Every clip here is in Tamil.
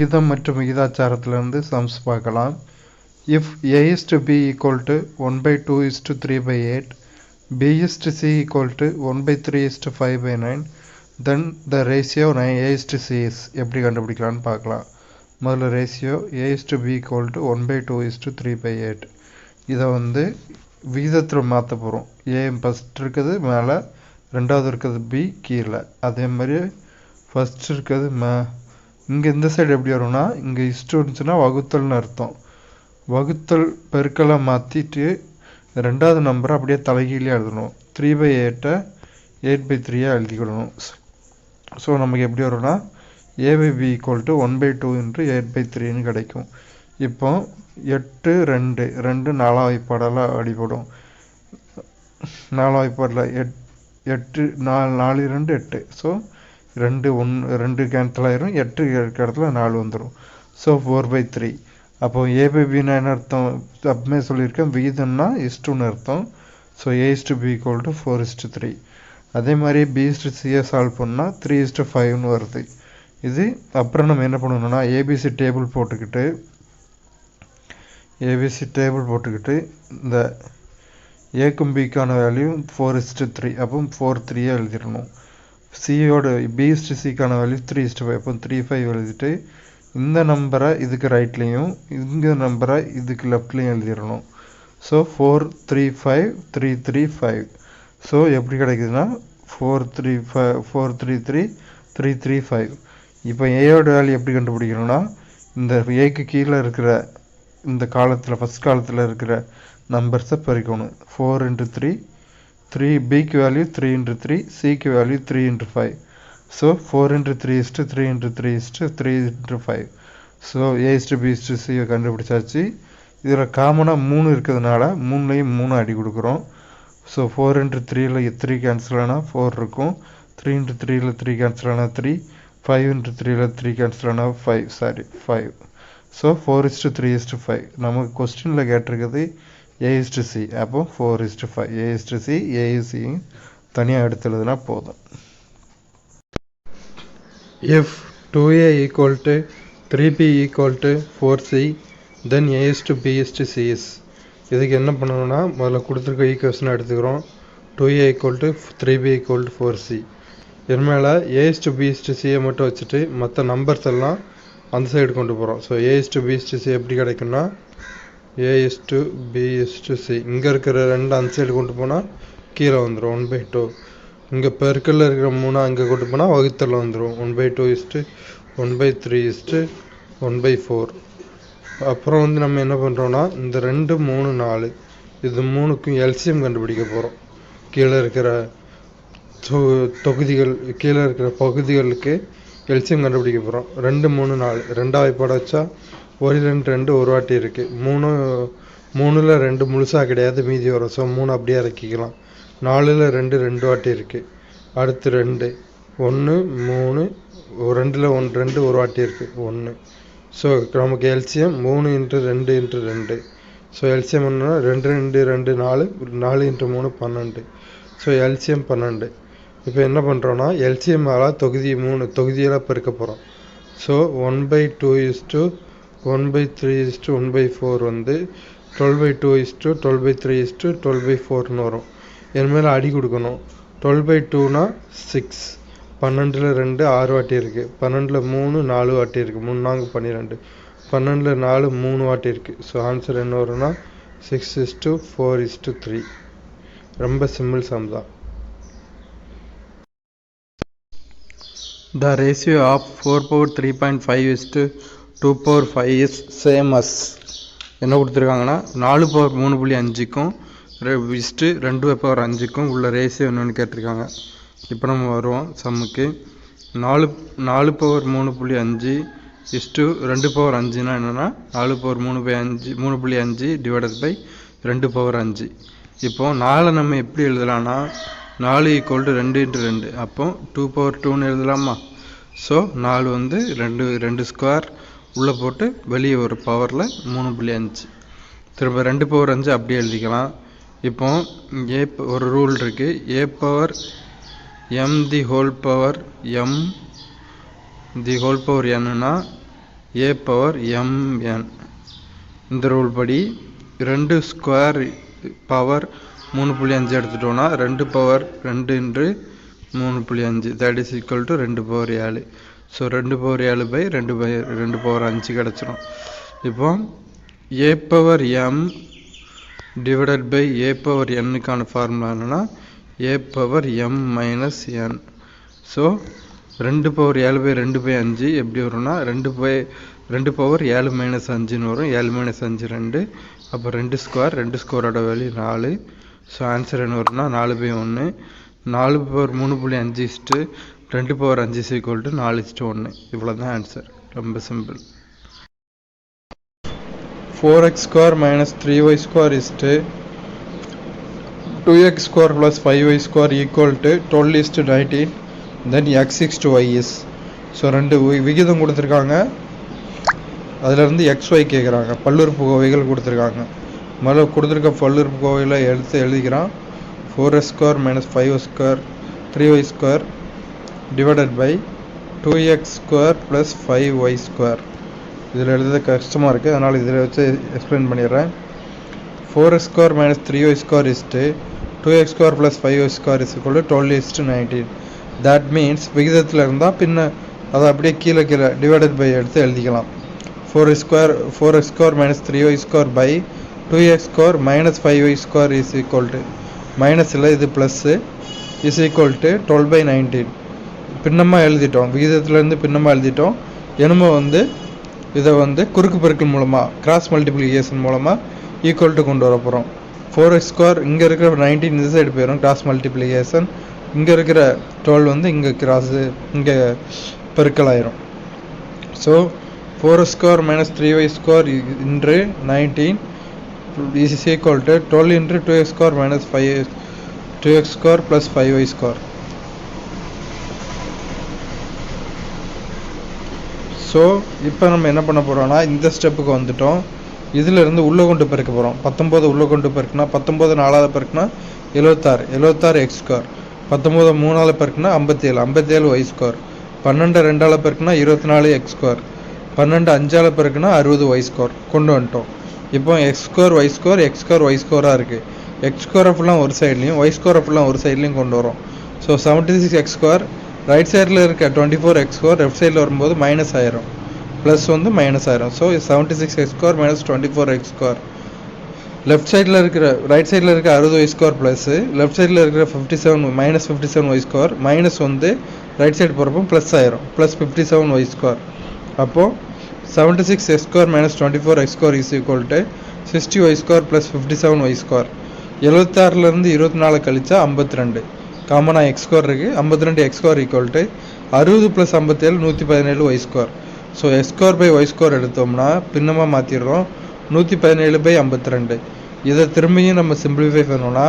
விகிதம் மற்றும் விகிதாச்சாரத்திலிருந்து சம்ஸ் பார்க்கலாம். If A is to B equal to 1/2 is to 3/8, B is to C equal to 1/3 is to 5/9, then the ratio A is to C is எப்படி கண்டுபிடிக்கலாம்னு பார்க்கலாம். முதல்ல ratio A is to B equal to 1/2 is to 3/8. இதை விகிதத்தில் மாற்ற போகிறோம். A ஃபஸ்ட் இருக்குது மேலே, ரெண்டாவது இருக்கிறது B கீழே. அதே மாதிரி ஃபஸ்ட் இருக்கிறது இங்கே இந்த சைடு எப்படி வரும்னா, இங்கே இஸ்ட்டு இருந்துச்சுன்னா வகுத்தல்னு அர்த்தம். வகுத்தல் பெருக்கலை மாற்றிட்டு ரெண்டாவது நம்பரை அப்படியே தலைகீழே எழுதணும். 3/8 8/3 எழுதிக்கிடணும். ஸோ நமக்கு எப்படி வரும்னா A/B = 1/2 × 8/3 கிடைக்கும். இப்போ 8 2 2 4 வாய்ப்பாடெல்லாம் அடிப்படும். 4 வாய்ப்பாடில் 8 4 2 8. ஸோ 2 1 2 கேன்சல் ஆயிரும். 8 இடத்துல 4 வந்துடும். ஸோ 4/3. அப்போ A/Bனா என்ன அர்த்தம்? அப்பமே சொல்லியிருக்கேன், விகிதம்னா இஸ்டுன்னு அர்த்தம். So A/B = 4/3. அதே மாதிரி B/C சால்வ் பண்ணால் 3/5ன்னு வருது. இது அப்புறம் நம்ம என்ன பண்ணணும்னா ABC டேபிள் போட்டுக்கிட்டு இந்த ஏக்கும் பிக்கான வேல்யூ 4/3. அப்போ 4/3 எழுதிடணும். சியோட B/Cக்கான வேல்யூ 3/5. அப்போ 3/5 எழுதிட்டு இந்த நம்பரை இதுக்கு ரைட்லேயும் இந்த நம்பரை இதுக்கு லெஃப்ட்லேயும் எழுதிடணும். ஸோ 4 3 5 3 3 5. ஸோ எப்படி கிடைக்குதுன்னா 4 3 3 3 3 5. இப்போ ஏயோட வேல்யூ எப்படி கண்டுபிடிக்கணும்னா, இந்த ஏக்கு கீழே இருக்கிற இந்த காலத்தில் ஃபஸ்ட் காலத்தில் இருக்கிற நம்பர்ஸை பெருக்கணும். 4 × 3 3, பிக்கு வேல்யூ 3 × 3, சிக்கு வேல்யூ 3 × 5. ஸோ 4 × 3 = 3 × 3 = 3 × 5. ஸோ A/B/C கண்டுபிடிச்சாச்சு. இதில் காமனாக 3 இருக்கிறதுனால 3லையும் 3 அடி கொடுக்குறோம். ஸோ 4 × 3ல் 3 கேன்சல் ஆனால் 4 இருக்கும். 3 × 3ல் 3 கேன்சல் ஆனால் 3. 5 × 3ல் 3 கேன்சல் ஆனால் 5. ஸோ 4:3:5. நமக்கு கொஸ்டினில் கேட்டிருக்குது A/C. அப்போ 4:5. A/C A/C தனியாக எடுத்து எழுதுனா போதும். If 2A = 3B = 4C, then A/B/C is. இதுக்கு என்ன பண்ணணும்னா, முதல்ல கொடுத்துருக்க ஈக்குவேஷனை எடுத்துக்கிறோம். 2A = 3B = 4C. இது மேலே A/B/C மட்டும் வச்சுட்டு மற்ற நம்பர்ஸ் எல்லாம் அந்த சைடு கொண்டு போகிறோம். ஸோ A/B/C எப்படி கிடைக்கும்னா A/B/C இங்கே இருக்கிற 2 அந்த சைடு கொண்டு போனால் கீழே வந்துடும் 1/2. இங்கே பெருக்கல்ல இருக்கிற 3 அங்கே கொண்டு போனால் வகுத்தல் வந்துடும் 1/2 1/3 1/4. அப்புறம் நம்ம என்ன பண்ணுறோன்னா, இந்த 2 3 4 இது 3க்கும் எல்சிஎம் கண்டுபிடிக்க போகிறோம். கீழே இருக்கிற கீழே இருக்கிற பகுதிகளுக்கு எல்சிஎம் கண்டுபிடிக்க போகிறோம். 2 3 4 2 வாய்ப்பாட வச்சா 1 2 2 ஒரு வாட்டி இருக்குது. 3ல் 2 முழுசாக கிடையாது, மீதி வரும். ஸோ 3 அப்படியே இறக்கிக்கலாம். 4ல் 2 2 வாட்டி இருக்குது. அடுத்து 2 1 3 2ல் 1 2 ஒரு வாட்டி இருக்குது 1. ஸோ நமக்கு எல்சிஎம் 3 × 2 × 2. ஸோ எல்சிஎம் என்னன்னா 2 2 2 4 4 × 3 12. So LCM 12. இப்போ என்ன பண்ணுறோன்னா எல்சிஎம்மால் தொகுதியெல்லாம் பெருக்க போகிறோம். ஸோ 1/2 1/3 1/4 12/2 12/3 12/4ன்னு வரும். இனிமேல் அடி கொடுக்கணும். 12/2னா 6. 12ல் 2 6 வாட்டி இருக்குது. 12ல் 3 4 வாட்டி இருக்குது. 3 4 12. 12ல் 4 3 வாட்டி இருக்குது. ஸோ ஆன்சர் என்ன வரும்னா 6:4:3. ரொம்ப சிம்பிள் சம் தான். The ratio of 4/3.5:2/5 is same as. என்ன கொடுத்துருக்காங்கன்னா 4/3.5க்கும் 2/5க்கும் உள்ள ரேஷியோ என்னன்னு கேட்டிருக்காங்க. இப்போ நம்ம வருவோம் சம்முக்கு. 4/3.5 2/5னா என்னென்னா 4/3.5 3.5 / 2/5. இப்போ 4 நம்ம எப்படி எழுதலாம்னா 4 = 2 × 2. அப்போ 2/2ன்னு எழுதலாமா? ஸோ 4 2 ஸ்கொயர் உள்ளே போட்டு வெளியே ஒரு பவரில் 3.5. திரும்ப 2/5 அப்படியே எழுதிக்கலாம். இப்போ ஒரு ரூல் இருக்குது. A/m (m) ன்னா ஏ பவர் mn. இந்த ரூல் படி 2 ஸ்கொயர் பவர் 3.5 எடுத்துட்டோம்னா 2 power 2 into 3.5 that is equal to 2 power 7. So 2 power 7 by 2 power 5 கிடச்சிரும். இப்போ a power m divided by a power n-க்கான ஃபார்முலா என்னன்னா a power m minus n. So 2 power 7 by 2 பை 5 எப்படி வரும்னா 2 பவர் 7 மைனஸ் 5ன்னு வரும். 7 மைனஸ் 5 2. அப்போ 2 ஸ்கொயர், 2 ஸ்கொயரோட வேல்யூ 4. ஸோ ஆன்சர் என்ன வரும்னா 4 by 1. 4 power 3.5 is to 2 power 5 equal to 4:1. இவ்வளோ தான் ஆன்சர். ரொம்ப simple. 4x square minus 3y square is to 2x square plus 5y square equal to 12 is to 19. Then x is to y is. So 2 விகிதம் கொடுத்துருக்காங்க, அதிலிருந்து xy கேட்குறாங்க. பல்லுறுப்பு கோவைகள் கொடுத்துருக்காங்க. முதல்ல கொடுத்துருக்க பல்லுறுப்பு கோவைகளை எழுதிக்கிறான். 4x square minus 5y square 3y square divided by 2x square plus 5y square. இதில் எழுத கஷ்டமாக இருக்குது, அதனால் இதில் வச்சு எக்ஸ்பிளைன் பண்ணிடுறேன். 4x square minus 3y square is to 2x square plus 5y square is equal to 12 is to 19. That means விகிதத்தில் இருந்தால் பின்ன அதை அப்படியே கீழே டிவைடட் பை எடுத்து எழுதிக்கலாம். 4x square minus 3y square by 2x square minus 5y square is equal to minus இல்லை, இது plus, is equal to 12 by 19. பின்னமாக எழுதிட்டோம், விகிதத்துலேருந்து பின்னமாக எழுதிட்டோம். என்னமோ இதை குறுக்கு பெருக்கல் மூலமாக கிராஸ் மல்டிப்ளிகேஷன் மூலமாக ஈக்குவல் டு கொண்டு வர போகிறோம். 4x square இங்கே இருக்கிற 19 இந்த சைடு போயிடும், கிராஸ் மல்டிப்ளிகேஷன். இங்கே இருக்கிற 12 இங்கே இங்கே பெருக்கல் ஆயிரும். So 4x square minus 3y square into 19 is equal to 12 into 2x square minus 2x square plus 5y square. So இப்போ நம்ம என்ன பண்ண போகிறோம்னா இந்த ஸ்டெப்புக்கு வந்துட்டோம். இதிலிருந்து உள்ளே கொண்டு பெருக்க போகிறோம். 19 உள்ளே கொண்டு பெருக்குனா 19 4ஆல் பெருக்குனா 76 எக்ஸ் ஸ்கொயர். 19 3ஆல் பெருக்குனா 57 ஒய் ஸ்கொயர். 12 2ஆல் பெருக்குனா 24 எக்ஸ் ஸ்கொயர். 12 5ஆல் பெருக்குனா 60 ஒய் ஸ்கொயர் கொண்டு வந்துட்டோம். இப்போ எக்ஸ் ஸ்கொயர் ஒய் ஸ்கொயராக இருக்குது. எக்ஸ் ஸ்கொயரை ஃபுல்லாக ஒரு சைட்லையும் ஒய் ஸ்கொயரை ஃபுல்லாக ஒரு சைட்லையும் கொண்டு வரோம். ஸோ 76 எக்ஸ் ஸ்கொயர் ரைட் சைடில் இருக்க 24 எக்ஸ் ஸ்கொயர் லெஃப்ட் சைடில் வரும்போது மைனஸ் ஆயிரும், ப்ளஸ் மைனஸ் ஆயிரும். So 76 x square minus 24 x square. Left சைடில் இருக்கிற ரைட் சைடில் இருக்க 60 ஒய் ஸ்கொயர் ப்ளஸ்ஸு, லெஃப்ட் சைடில் இருக்கிற 57 y square minus right side போகிறப்போ ப்ளஸ் ஆயிரும், ப்ளஸ் 57 ஒய் ஸ்கொயர். அப்போது 76 x square minus 24 x square is equal to 60 y square plus 57 y square. 76லேருந்து 24 கழிச்சா 52. காமனாக எக்ஸ் ஸ்கொயர் இருக்குது. 52 x square equal to 60 plus 57 117 y square. So x square by y square எடுத்தோம்னா பின்னமாக மாற்றிடுறோம் 117 பை 52. இதை திரும்பியும் நம்ம சிம்பிளிஃபை பண்ணோம்னா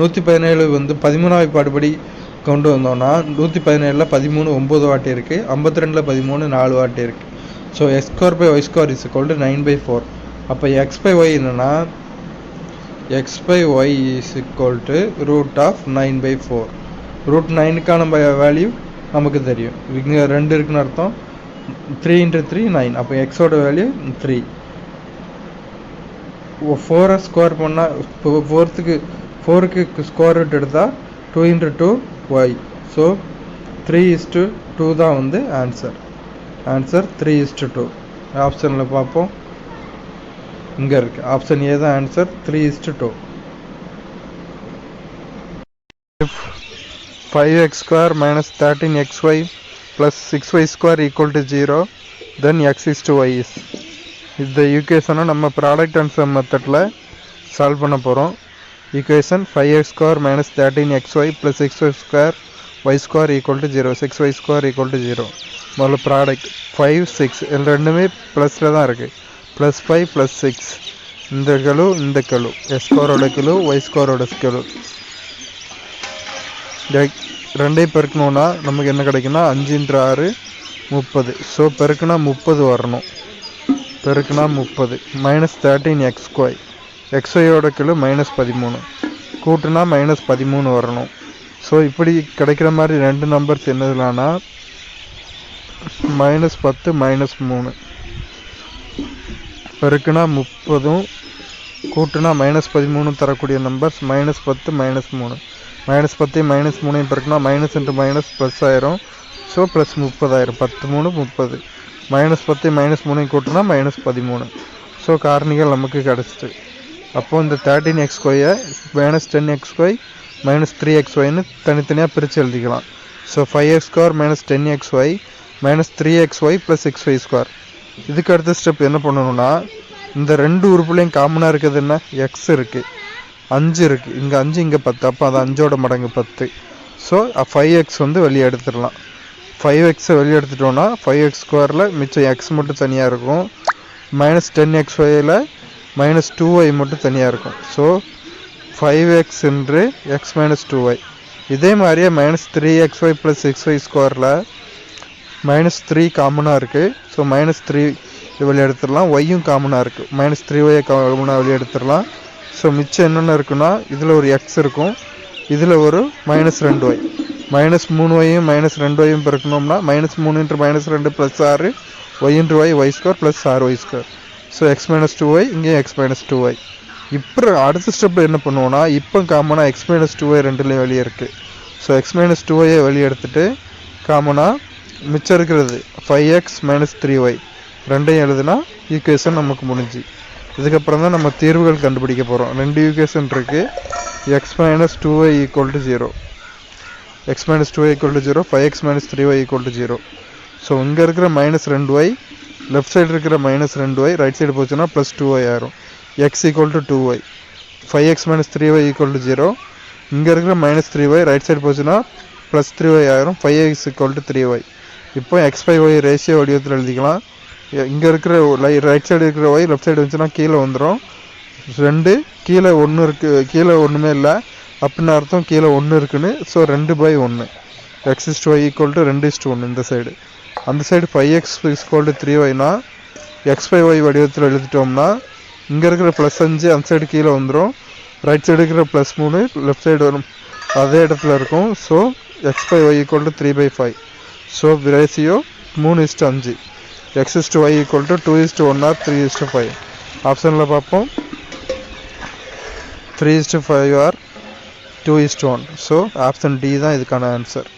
117 13ஆவது பாடுபடி கொண்டு வந்தோம்னா 117 13 9 வாட்டி இருக்குது, 52 13 4 வாட்டி இருக்குது. So x square by y square is equal to 9/4. அப்போ எக்ஸ் பை ஒய் என்னென்னா x by y is equal to root of 9/4. root 9க்கான value நமக்கு தெரியும். இங்கே 2 இருக்குன்னு அர்த்தம். 3 into 3 9. அப்போ எக்ஸோட வேல்யூ 3. 4 ஸ்கொயர் பண்ணால் 4க்கு ஸ்கொயர் ரூட் எடுத்தால் 2 into 2 y. ஸோ 3:2 தான் ஆன்சர். 3:2. ஆப்ஷனில் பார்ப்போம். இங்கே இருக்கு ஆப்ஷன் ஏ தான் answer. 3:2. 5x square minus 13xy plus 6y square equal to 0, then x is to y is. இந்த ஈக்குவேஷனை நம்ம ப்ராடக்ட் அண்ட் சம் மெத்தடில் சால்வ் பண்ண போகிறோம். Equation 5x square minus 13xy plus 6y square y square equal to 0, 6y square equal to 0. முதல்ல ப்ராடக்ட் 5 6 ரெண்டுமே ப்ளஸில் தான் இருக்குது. +5 + 6 இந்த கெழு எக்ஸ் ஸ்கொயரோட கெழு ஒய் ஸ்கொயரோட கெழு ரெண்டையும் பெருக்கணும்னா நமக்கு என்ன கிடைக்குன்னா 5 × 6 30. ஸோ பெருக்குனா 30 வரணும். பெருக்குனா 30 -13xy xyயோட கெழு -13 கூட்டுனா -13 வரணும். ஸோ இப்படி கிடைக்கிற மாதிரி ரெண்டு நம்பர்ஸ் என்னதுலான்னா -10 -3 பெருக்குனா 30 கூட்டுனா -13 தரக்கூடிய நம்பர்ஸ் -10 -3 -10 -3 பெருக்குனா மைனஸ் இன்ட்டு மைனஸ் ப்ளஸ் ஆயிரும். ஸோ ப்ளஸ் 30 ஆயிரும். 10 3 30 -10 -3 கூட்டுனா -13. ஸோ காரணிகள் நமக்கு கிடச்சிட்டு. அப்போது இந்த 13xy -10xy -3xyன்னு தனித்தனியாக பிரித்து எழுதிக்கலாம். So 5x² -10xy -3xy + xy². இதுக்கு அடுத்த ஸ்டெப் என்ன பண்ணணும்னா, இந்த ரெண்டு உறுப்புலையும் காமனாக இருக்கிறது என்ன? எக்ஸ் இருக்குது, 5 இருக்குது. இங்கே 5 இங்கே 10. அப்போ அது 5ஓட மடங்கு 10. ஸோ 5x வந்து வெளியே எடுத்துடலாம். 5xை வெளியே எடுத்துட்டோன்னா 5x² மிச்சம் எக்ஸ் மட்டும் தனியாக இருக்கும். -10xyயில் -2y மட்டும் தனியாக இருக்கும். ஸோ 5x என்று x - 2y. இதே மாதிரியே -3xy + xy² -3 காமனாக இருக்குது. ஸோ -3 வெளியே எடுத்துடலாம். ஒய்யும் காமனாக இருக்குது. -3y காமனாக வெளியே எடுத்துடலாம். ஸோ மிச்சம் என்னென்ன இருக்குன்னா, இதில் ஒரு எக்ஸ் இருக்கும், இதில் ஒரு -2y. -3yயும் -2yயும் பெருக்கணும்னா -3 × -2 + 6 y × y y² + 6y². So x - 2y இங்கே x - 2y. இப்போ அடுத்த ஸ்டெப்பில் என்ன பண்ணுவோன்னா, இப்போ காமனாக x - 2y ரெண்டுலேயும் வெளியே இருக்குது. ஸோ x - 2yயை வெளியே எடுத்துகிட்டு காமனாக மிச்சம் இருக்கிறது 5x - 3y ரெண்டையும் எழுதுனா ஈக்குவேஷன் நமக்கு முடிஞ்சு. இதுக்கப்புறம் தான் நம்ம தீர்வுகள் கண்டுபிடிக்க போகிறோம். 2 ஈக்குவேஷன் இருக்குது. x - 2y = 0, x - 2y = 0, 5x - 3y = 0. So இங்கே இருக்கிற -2y லெஃப்ட் சைடு இருக்கிற -2y ரைட் சைடு போச்சுன்னா +2y ஆயிரும். x = 2y. 5x - 3y = 0. இங்கே இருக்கிற -3y ரைட் சைடு போச்சுன்னா +3y ஆயிரும். 5x = 3y. இப்போ x/y ரேஷியோ வடிவத்தில் எழுதிக்கலாம். இங்கே இருக்கிற ரைட் சைடு இருக்கிற y லெஃப்ட் சைடு வந்துச்சுன்னா கீழே வந்துடும். 2 கீழே 1 இருக்குது, கீழே ஒன்றுமே இல்லை அப்படின்னு அர்த்தம், கீழே 1 இருக்குன்னு. ஸோ 2/1 x/y = 2:1 இந்த சைடு. அந்த சைடு 5x = 3yனா x/y வடிவத்தில் எழுதிட்டோம்னா இங்கே இருக்கிற +5 அந்த சைடு கீழே வந்துடும். ரைட் சைடு இருக்கிற +3 லெஃப்ட் சைடு வரும், அதே இடத்துல இருக்கும். So x/y = 3/5. So ratio 3:5. x/y = 2:1 or 3:5. ஆப்ஷனில் பார்ப்போம். 3:5 or 2:1. ஸோ ஆப்ஷன் டி தான் இதுக்கான ஆன்சர்.